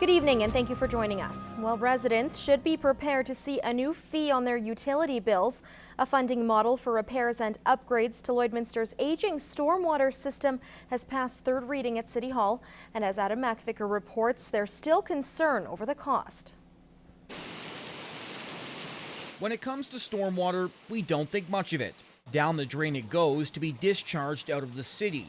Good evening and thank you for joining us. Well, residents should be prepared to see a new fee on their utility bills. A funding model for repairs and upgrades to Lloydminster's aging stormwater system has passed third reading at City Hall. And as MacVicar reports, there's still concern over the cost. When it comes to stormwater, we don't think much of it. Down the drain it goes to be discharged out of the city.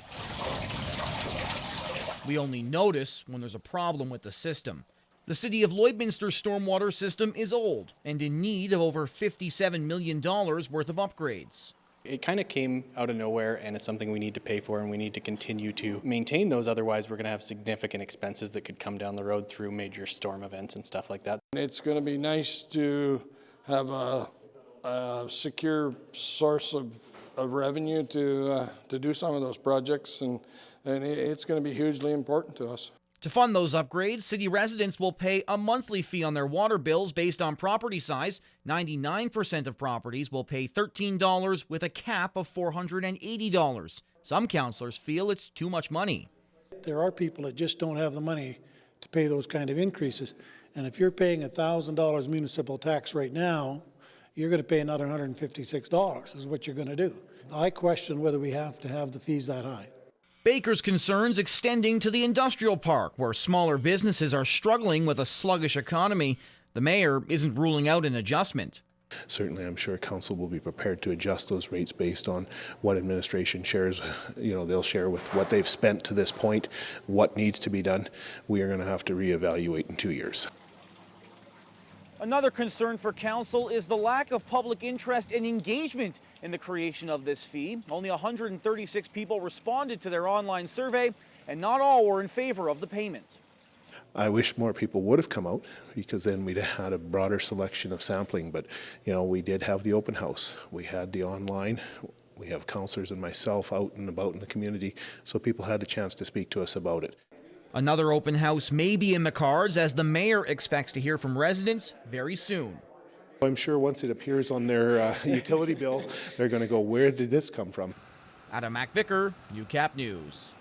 We only notice when there's a problem with the system. The city of Lloydminster's stormwater system is old and in need of over $57 million worth of upgrades. It kind of came out of nowhere, and it's something we need to pay for, and we need to continue to maintain those. Otherwise, we're going to have significant expenses that could come down the road through major storm events and stuff like that. It's going to be nice to have a secure source of revenue to do some of those projects, and it's going to be hugely important to us. To fund those upgrades, city residents will pay a monthly fee on their water bills based on property size. 99% of properties will pay $13 with a cap of $480. Some councillors feel it's too much money. There are people that just don't have the money to pay those kind of increases. And if you're paying $1,000 municipal tax right now, you're going to pay another $156 is what you're going to do. I question whether we have to have the fees that high. Baker's concerns extending to the industrial park, where smaller businesses are struggling with a sluggish economy. The mayor isn't ruling out an adjustment. Certainly, I'm sure council will be prepared to adjust those rates based on what administration shares. They'll share with what they've spent to this point, what needs to be done. We are going to have to reevaluate in 2 years. Another concern for council is the lack of public interest and engagement in the creation of this fee. Only 136 people responded to their online survey, and not all were in favor of the payment. I wish more people would have come out, because then we'd have had a broader selection of sampling. But, we did have the open house. We had the online. We have councillors and myself out and about in the community, so people had a chance to speak to us about it. Another open house may be in the cards, as the mayor expects to hear from residents very soon. I'm sure once it appears on their utility bill, they're going to go, where did this come from? MacVicar, UCAP News.